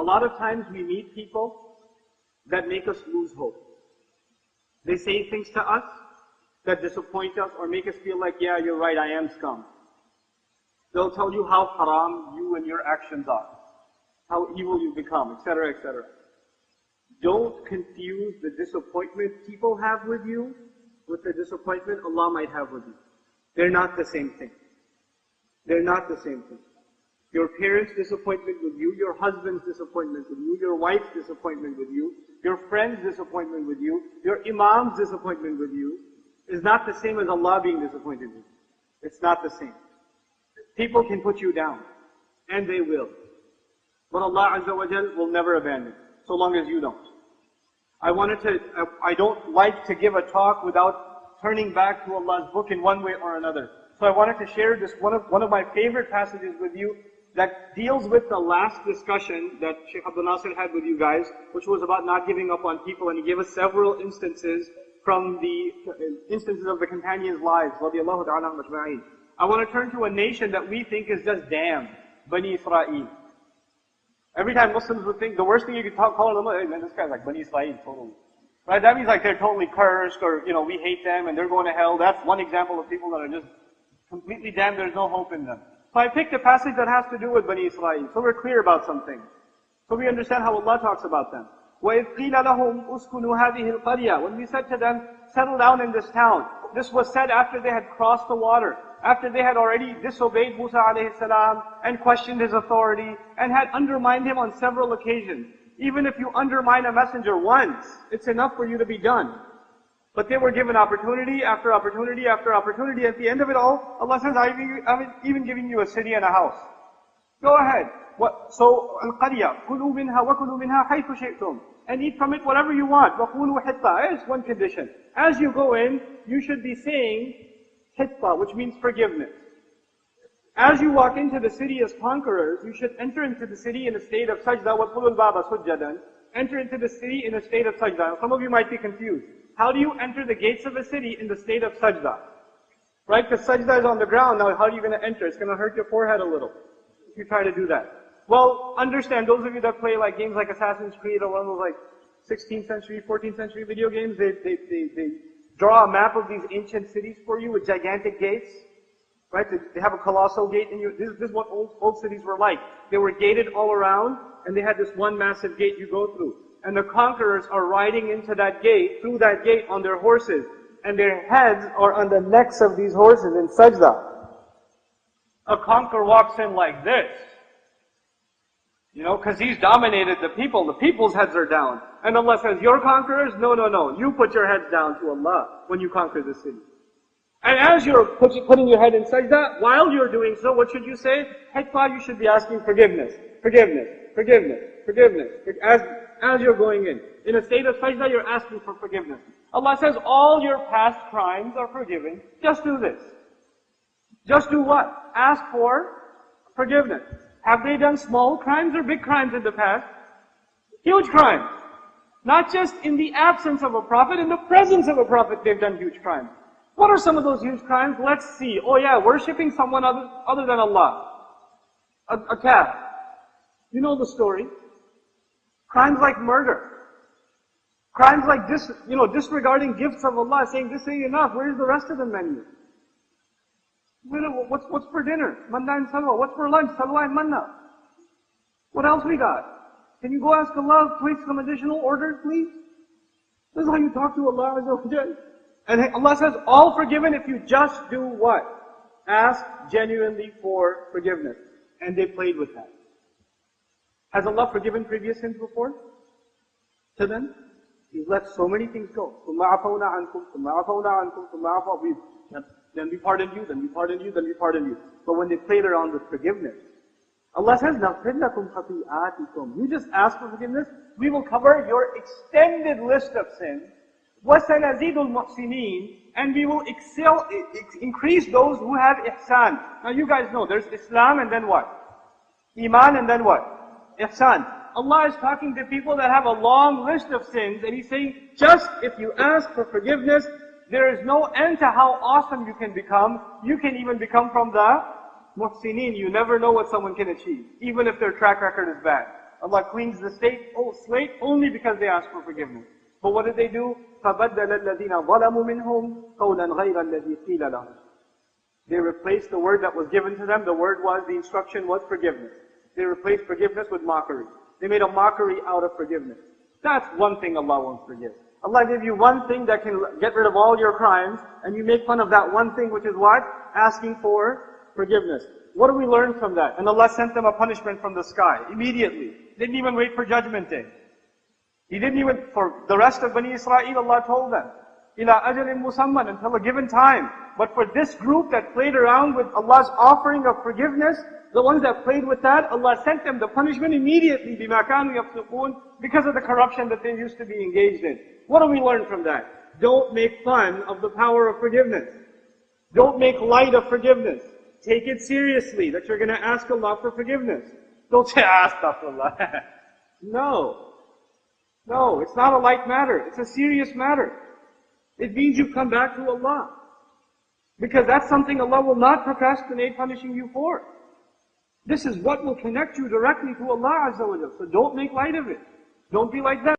A lot of times we meet people that make us lose hope. They say things to us that disappoint us or make us feel like, yeah, you're right, I am scum. They'll tell you how haram you and your actions are, how evil you become, etc., etc. Don't confuse the disappointment people have with you with the disappointment Allah might have with you. They're not the same thing. They're not the same thing. Your parents' disappointment with you, your husband's disappointment with you, your wife's disappointment with you, your friend's disappointment with you, your imam's disappointment with you, is not the same as Allah being disappointed with you. It's not the same. People can put you down, and they will. But Allah Azza wa Jal will never abandon, so long as you don't. I don't like to give a talk without turning back to Allah's book in one way or another. So I wanted to share this, one of my favorite passages with you that deals with the last discussion that Shaykh Abdul Nasir had with you guys, which was about not giving up on people, and he gave us several instances from the instances of the companions' lives, radiyallahu ta'ala majma'in. I want to turn to a nation that we think is just damned, Bani Israel. Every time Muslims would think, the worst thing you could call them, hey man, this guy's like Bani Israel, totally. Right? That means like they're totally cursed, or, we hate them and they're going to hell. That's one example of people that are just completely damned, there's no hope in them. So I picked a passage that has to do with Bani Israel, so we're clear about some things. So we understand how Allah talks about them. وَإِذْ قِيلَ لَهُمْ أُسْكُنُوا هَذِهِ الْقَرْيَةِ When we said to them, settle down in this town. This was said after they had crossed the water, after they had already disobeyed Musa alayhi salam and questioned his authority and had undermined him on several occasions. Even if you undermine a messenger once, it's enough for you to be done. But they were given opportunity after opportunity after opportunity. At the end of it all, Allah says, I'm even giving you a city and a house. Go ahead. So, al-qarya, كُلُوا مِنْهَا وَكُلُوا مِنْهَا حَيْثُ شِئْتُمْ. And eat from it whatever you want. وَقُولُوا حِطَّةً. It's one condition. As you go in, you should be saying hitta, which means forgiveness. As you walk into the city as conquerors, you should enter into the city in a state of sajda. وَقُلُوا الْبَابَ سُجَّدًا. Enter into the city in a state of sajda. Some of you might be confused. How do you enter the gates of a city in the state of sajda? Right? Because sajda is on the ground. Now how are you going to enter? It's going to hurt your forehead a little if you try to do that. Well, understand, those of you that play like games like Assassin's Creed or one of those like 16th century, 14th century video games, they draw a map of these ancient cities for you with gigantic gates. Right? They have a colossal gate in you. This is what old cities were like. They were gated all around, and they had this one massive gate you go through. And the conquerors are riding into that gate, through that gate on their horses. And their heads are on the necks of these horses in sajda. A conqueror walks in like this. Because he's dominated the people. The people's heads are down. And Allah says, you're conquerors? No. You put your heads down to Allah when you conquer the city. And as you're putting your head in sajda, while you're doing so, what should you say? Hitfa, you should be asking forgiveness. Forgiveness. Forgiveness. Forgiveness. As you're going in. In a state of sajda, you're asking for forgiveness. Allah says, all your past crimes are forgiven. Just do this. Just do what? Ask for forgiveness. Have they done small crimes or big crimes in the past? Huge crimes. Not just in the absence of a prophet, in the presence of a prophet they've done huge crimes. What are some of those huge crimes? Let's see. Oh yeah, worshipping someone other than Allah. A calf. You know the story. Crimes like murder. Crimes like disregarding gifts of Allah, saying this ain't enough. Where's the rest of the menu? What's for dinner? Manna and salwa. What's for lunch? Salwa and manna. What else we got? Can you go ask Allah to place some additional orders, please? This is how you talk to Allah Azza wa Jal. And Allah says, all forgiven if you just do what? Ask genuinely for forgiveness. And they played with that. Has Allah forgiven previous sins before? To them? He's let so many things go. Then we pardon you, then we pardon you, then we pardon you. But when they played around with forgiveness, Allah says, نَغْفِرْ لَكُمْ خَطِيئَاتِكُمْ. You just ask for forgiveness, we will cover your extended list of sins. وَسَنَزِيدُ الْمُحْسِنِينَ. And we will increase those who have ihsan. Now you guys know, there's Islam and then what? Iman and then what? Ihsan. Allah is talking to people that have a long list of sins, and He's saying, just if you ask for forgiveness, there is no end to how awesome you can become. You can even become from the muhsinin. You never know what someone can achieve, even if their track record is bad. Allah cleans the slate only because they asked for forgiveness. But what did they do? فَبَدَّلَ الَّذِينَ ظَلَمُوا مِنْهُمْ قَوْلًا غَيْرَ الَّذِي قِيلَ لَهُمْ. They replaced the word that was given to them. The word was, the instruction was forgiveness. They replaced forgiveness with mockery. They made a mockery out of forgiveness. That's one thing Allah won't forgive. Allah gave you one thing that can get rid of all your crimes, and you make fun of that one thing, which is what? Asking for forgiveness. What do we learn from that? And Allah sent them a punishment from the sky, immediately. Didn't even wait for judgment day. He didn't even, for the rest of Bani Israel, Allah told them, إِلَىٰ أَجَلٍ مُسَمًّى, until a given time. But for this group that played around with Allah's offering of forgiveness, the ones that played with that, Allah sent them the punishment immediately, بِمَا كَانُوا يَفْسُقُونَ, because of the corruption that they used to be engaged in. What do we learn from that? Don't make fun of the power of forgiveness. Don't make light of forgiveness. Take it seriously that you're going to ask Allah for forgiveness. Don't say, astaghfirullah. No, it's not a light matter. It's a serious matter. It means you come back to Allah. Because that's something Allah will not procrastinate punishing you for. This is what will connect you directly to Allah Azza wa Jalla. So don't make light of it. Don't be like that.